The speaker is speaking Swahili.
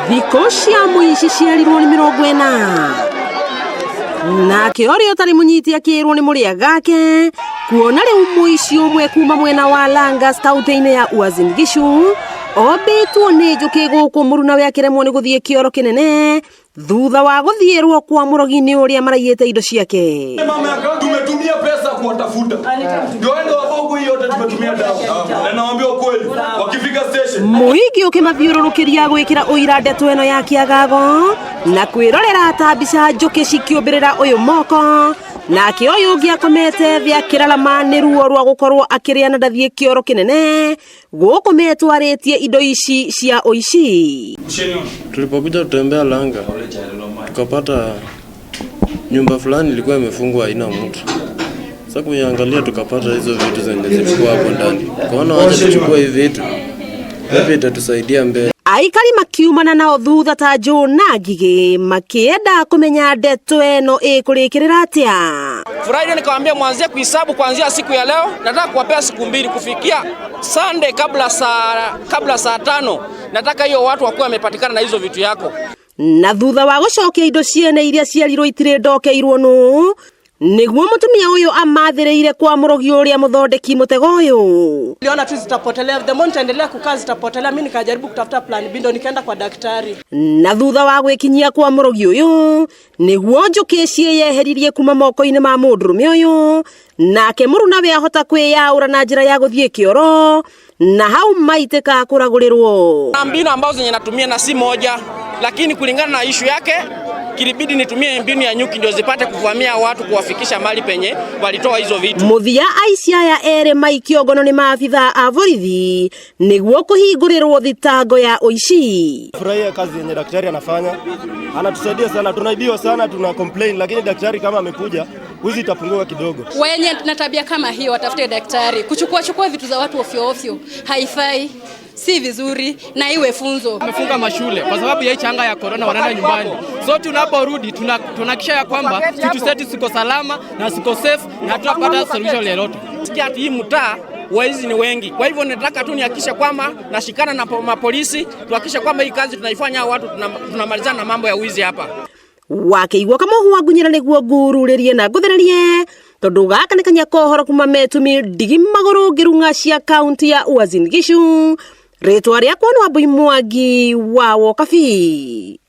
Thikũ cia mũici ciarirwo nĩ 40 nake ũrĩa ũtarĩ mũnyiti akĩrwo nĩ mũrĩa gake kuona rĩu mũici ũmwe kuma mwena wa Langas kaunti-inĩ ya Uasin Gishu obĩtwo nĩ njũkĩ gũkũ Mũruna we akĩremwo nĩ gũthiĩ kĩoro kĩnene thutha wa gũthiĩrwo kwa mũrogi-inĩ ũrĩa maraiyĩte indo ciake. Tumetumia pesa kuwatafuta. Ndio ndio huko yote tumetumia dawa. Na naambia ukweli, wakifika station mũingĩ ũkĩmathiũrũrũkĩria gwĩkĩra ũira ndeto ĩno ya kĩagago na kwĩrorera ta mbica njũkĩ cikĩũmbĩrĩra ũyũ moko nake ũyũ ũngĩ akomete thĩ akĩrarama nĩ ruo rwa gũkorwo akĩrĩa na ndathiĩ kĩoro kĩnene gũkũ metwarĩtie indo ici cia ũici. Tulipokuja kutembea Langa tukapata nyumba fulani ilikuwa imefungwa haina mtu. Sasa kuiangalia tukapata hizo vitu zenye zilikuwa hapo ndani. Kaona wacha tuchukue hivi vitu. Hivi itatusaidia mbele. Aikari makiumana nao thutha ta John na Ngigĩ makĩenda kũmenya ndeto ĩno ĩkũrĩkĩrĩra atĩa. Friday nikamwambia mwanzie kuhesabu kuanzia siku ya leo, nataka kuwapea siku 2 kufikia Sunday kabla saa 5. Nataka hiyo watu wakuwa wamepatikana na hizo vitu yako. Na thutha wa gũcokia indo ciene iria ciarirwo itirĩ ndokeirwo nũ nĩguo mũtumia ũyũ amathĩrĩire kwa mũrogi ũrĩa mũthondeki mũtego ũyũ. Niliona tu zitapotelea, the moment endelea kukaa zitapotelea, mimi nikajaribu kutafuta plan B ndo nikaenda kwa daktari. Na thutha wa gwĩkinyia kwa mũrogi ũyũ nĩguo njũkĩ cieyeheririe kuma moko-inĩ ma mũndũrũme ũyũ nake Mũruna we ahota kwĩyaũra na njĩra ya gũthiĩ kĩoro na hau maitĩka kũragũrĩrwo. Mbinu ambazo zenye natumia na si moja, lakini kulingana na issue yake kilibidi nitumie mbinu ya nyuki ndio zipate kuvamia watu kuwafikisha mali penye walitoa hizo vitu. Muthia aici aya erĩ maikio ngono nĩ maabitha a borithi nĩguo kũhingũrĩrwo thitango ya ũici. Furahia kazi yenye daktari anafanya. Anatusaidia sana, tunaibiwa sana, tuna complain, lakini daktari kama amekuja wizi itapungua kidogo. Wenye na tabia kama hiyo watafute daktari. Kuchukua vitu za watu ofyo ofyo haifai, si vizuri na iwe funzo. Wamefunga mashule kwa sababu ya changa ya corona, wanaenda nyumbani. So tunaporudi tunahakikisha ya kwamba vitu zetu ziko salama na ziko safe na tutapata solution lolote. Sikia ati hii mtaa waizi ni wengi. Kwa hivyo nataka tu nihakikishe kwamba nashikana na mapolisi, tuhakikishe kwamba hii kazi tunaifanya watu tunamalizana na mambo ya wizi hapa. Wakĩigua kamũhũa ngunyĩra nĩguo ngururĩrie na ngũthererie tondũ gaka nĩ kanya kohoro kuma metumi ndigi magũrũ ngĩrung'a cia kaunti ya Uasin Gishu. Rĩtwa rĩakwa nĩ Wambui Mwangi wa Wokabi.